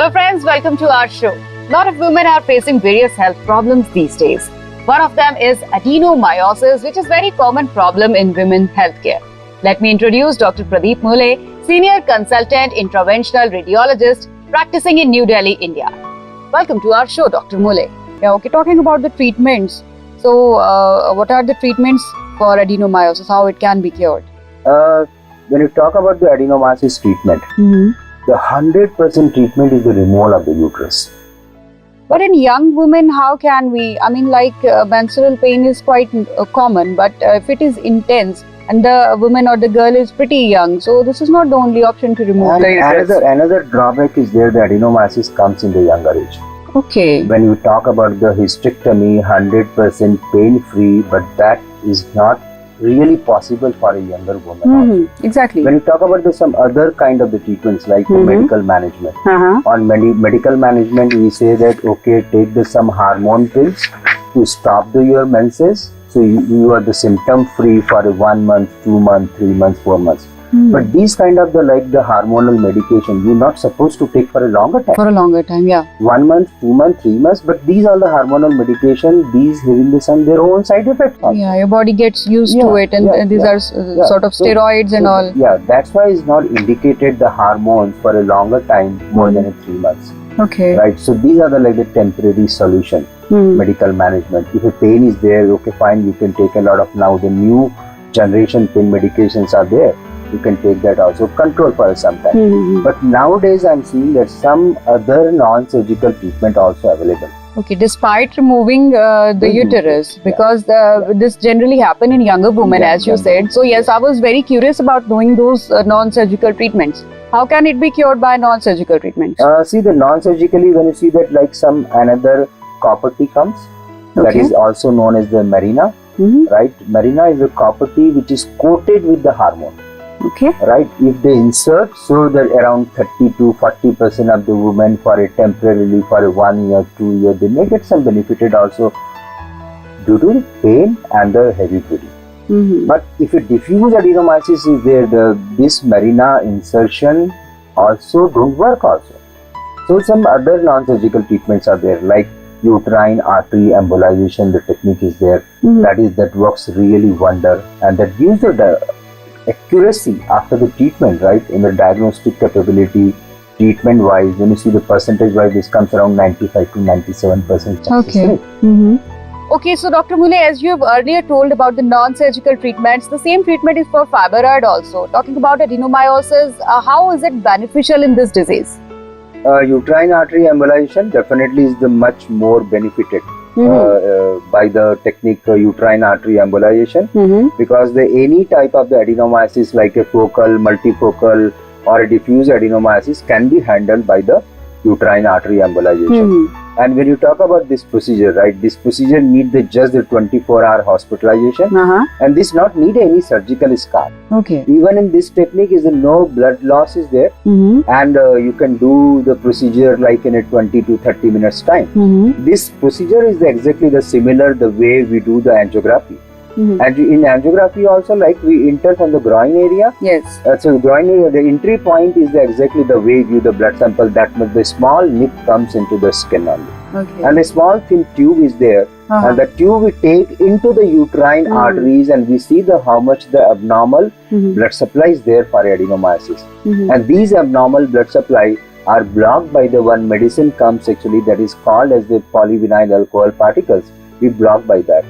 Hello friends, welcome to our show. A lot of women are facing various health problems these days. One of them is adenomyosis, which is a very common problem in women's healthcare. Let me introduce Dr. Pradeep Mule, Senior Consultant Interventional Radiologist practicing in New Delhi, India. Welcome to our show, Dr. Mule. Yeah, okay, talking about the treatments. So, what are the treatments for adenomyosis? How it can be cured? When you talk about the adenomyosis treatment, the 100% treatment is the removal of the uterus. But in young women, how can we? I mean, menstrual pain is quite common, but if it is intense and the woman or the girl is pretty young, so this is not the only option to remove the uterus. Another drawback is there, the adenomyosis comes in the younger age. Okay. When you talk about the hysterectomy, 100% pain-free, but that is not really possible for a younger woman. Exactly. When you talk about some other kind of the treatments like the medical management, on medical management we say that okay, take some hormone pills to stop your menses, so you are the symptom free for 1 month, 2 months, 3 months, 4 months. But these kind of the hormonal medication you're not supposed to take for a longer time. For a longer time, yeah. 1 month, 2 months, 3 months, but these are the hormonal medication, these having their own side effects also. Yeah, your body gets used to it, and these are sort of steroids and all. Yeah, that's why it's not indicated the hormones for a longer time, more than 3 months. Okay. Right, so these are the temporary solution, medical management. If a pain is there, okay, fine, you can take a lot of now the new generation pain medications are there. You can take that also, control for some time. But nowadays I'm seeing that some other non-surgical treatment also available. Okay, despite removing the uterus, because this generally happen in younger women, as you said. So yes, I was very curious about doing those non-surgical treatments. How can it be cured by non-surgical treatments? See, the non-surgically, when you see that another copper T comes, that is also known as the marina, right? Marina is a copper T which is coated with the hormone. Okay. Right, if they insert, so that around 30 to 40% of the women for a temporarily for 1 year, 2 years, they may get some benefited also due to pain and the heavy bleeding. But if a diffuse adenomyosis is there, this marina insertion also don't work also. So some other non-surgical treatments are there, like uterine artery embolization. The technique is there, that works really wonder, and that gives the accuracy after the treatment, right, in the diagnostic capability, treatment wise. When you see the percentage wise, this comes around 95 to 97%. Okay. Okay, so Dr. Mule, as you have earlier told about the non-surgical treatments, the same treatment is for fibroid also. Talking about adenomyosis, how is it beneficial in this disease? Uterine artery embolization definitely is the much more benefited by the technique uterine artery embolization, because any type of the adenomyosis like a focal, multifocal or a diffuse adenomyosis can be handled by the uterine artery embolization. And when you talk about this procedure, right, this procedure need just the 24-hour hospitalization, and this not need any surgical scar. Okay. Even in this technique is no blood loss is there, and you can do the procedure like in a 20 to 30 minutes time. This procedure is exactly the similar the way we do the angiography. And in angiography also, like we enter from the groin area. Yes. So groin area, the entry point is exactly the way you the blood sample, that much the small nip comes into the skin only. Okay. And a small thin tube is there, and the tube we take into the uterine arteries, and we see how much the abnormal blood supply is there for adenomyosis. And these abnormal blood supply are blocked by the one medicine comes actually, that is called as the polyvinyl alcohol particles. We block by that.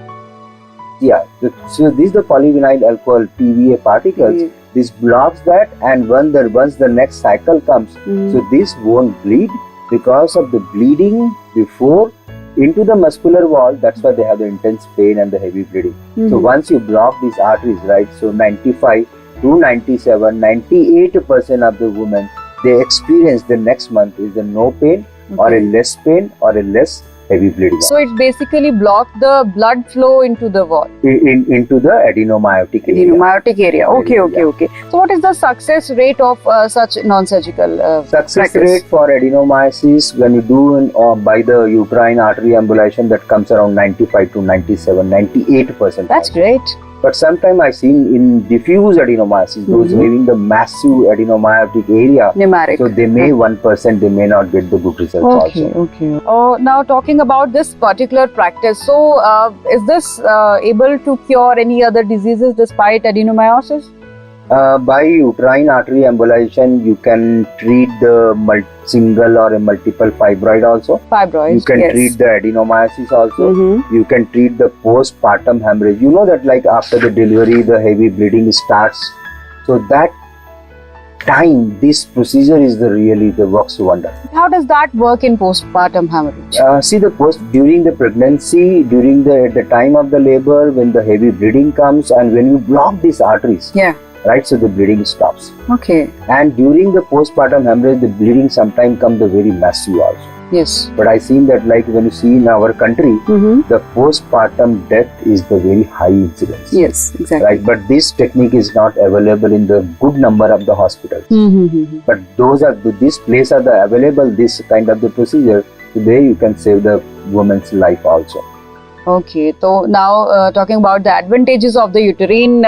Yeah, so these the polyvinyl alcohol PVA particles. This blocks that, and once the next cycle comes, so this won't bleed because of the bleeding before into the muscular wall. That's why they have the intense pain and the heavy bleeding. So once you block these arteries, right, so 95 to 97, 98% of the women, they experience the next month is the no pain or a less pain or a less heavy bleeding. So it basically blocked the blood flow into the wall. Into the adenomyotic area. Adenomyotic area. Okay. So what is the success rate of such non-surgical success rate for adenomyosis when you do by the uterine artery embolization, that comes around 95 to 97, 98%. That's great. But sometimes I seen in diffuse adenomyosis, those having the massive adenomyotic area. Pneumatic. So they may 1%, they may not get the good results also. Okay. Now talking about this particular practice, so is this able to cure any other diseases despite adenomyosis? By uterine artery embolization, you can treat the single or a multiple fibroid also. Fibroids. You can yes. treat the adenomyosis also. You can treat the postpartum hemorrhage. You know that like after the delivery, the heavy bleeding starts. So that time, this procedure is the works wonder. How does that work in postpartum hemorrhage? See during the pregnancy, during the time of the labor, when the heavy bleeding comes, and when you block these arteries. Yeah. Right, so the bleeding stops. Okay. And during the postpartum hemorrhage, the bleeding sometimes comes the very massive also. Yes. But I seen that like when you see in our country, the postpartum death is the very high incidence. Yes, exactly. Right, but this technique is not available in the good number of the hospitals. But this place are the available this kind of the procedure. So there you can save the woman's life also. Okay, so now talking about the advantages of the uterine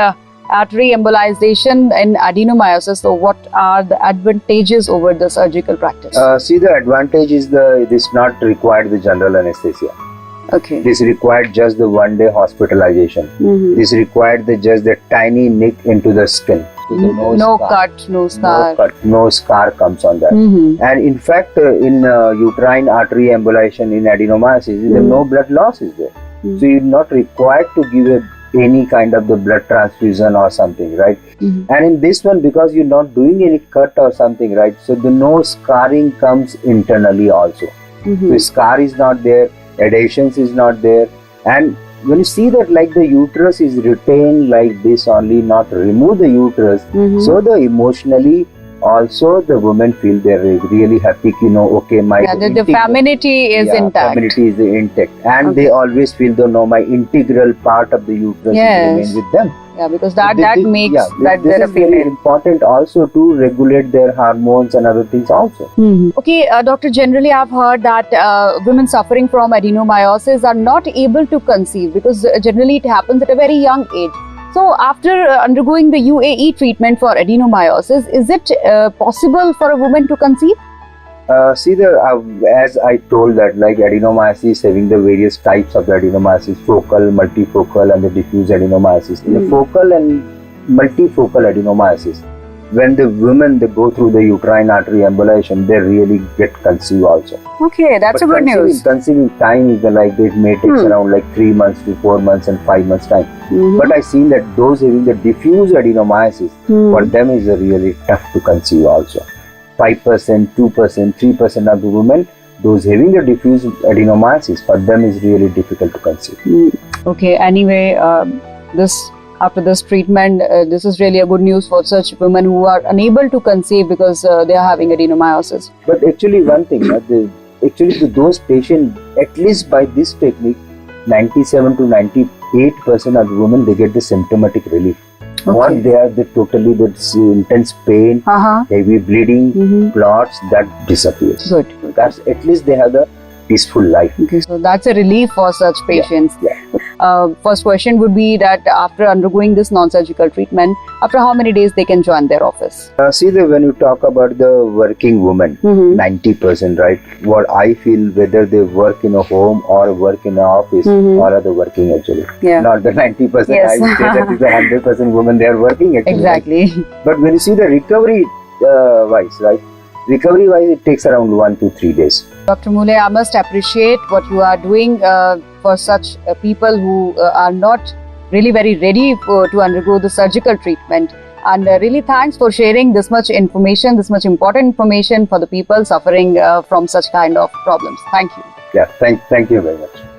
artery embolization and adenomyosis. So what are the advantages over the surgical practice? See, the advantage is this not required the general anesthesia. Okay. This required just the 1-day hospitalization. This required just the tiny nick into the skin. So no cut, no scar. No cut, no scar comes on that. And in fact, in uterine artery embolization in adenomyosis, no blood loss is there. So you're not required to give any kind of the blood transfusion or something, right? And in this one, because you're not doing any cut or something, right? So the no scarring comes internally also. So scar is not there, adhesions is not there, and when you see that like the uterus is retained like this only, not remove the uterus, so the emotionally also the women feel they're really happy, okay, my the femininity is intact. Femininity is intact, and they always feel my integral part of the uterus remains with them. Yeah, because that makes that this is very important also to regulate their hormones and other things also. Okay, doctor, generally I've heard that women suffering from adenomyosis are not able to conceive because generally it happens at a very young age. So after undergoing the UAE treatment for adenomyosis, is it possible for a woman to conceive? See, as I told that like adenomyosis having the various types of the adenomyosis, focal, multifocal and the diffuse adenomyosis. In the focal and multifocal adenomyosis, when the women they go through the uterine artery embolization, they really get conceived also. Okay, that's a good news. Conceiving time is it may take around like 3 months to 4 months and 5 months time. But I seen that those having the diffuse adenomyosis, for them is really tough to conceive also. 5%, 2%, 3% of the women, those having the diffuse adenomyosis, for them is really difficult to conceive. Okay, anyway, after this treatment, this is really a good news for such women who are unable to conceive because they are having adenomyosis. But actually one thing, those patients, at least by this technique, 97 to 98% of the women, they get the symptomatic relief. What they are, totally intense pain, heavy bleeding, clots, that disappears. Good. That's at least they have the peaceful life. Okay, so that's a relief for such patients. First question would be that after undergoing this non-surgical treatment, after how many days they can join their office? See, when you talk about the working woman, 90%, right? What I feel, whether they work in a home or work in an office, all are the working actually. Not the 90%. Yes. I would say that is the 100% women, they are working actually. Exactly. Right? But when you see the recovery wise, right? Recovery wise, it takes around 1 to 3 days. Dr. Mule, I must appreciate what you are doing for such people who are not really very ready to undergo the surgical treatment. And really thanks for sharing this much information, this much important information for the people suffering from such kind of problems. Thank you. Yeah, thank you very much.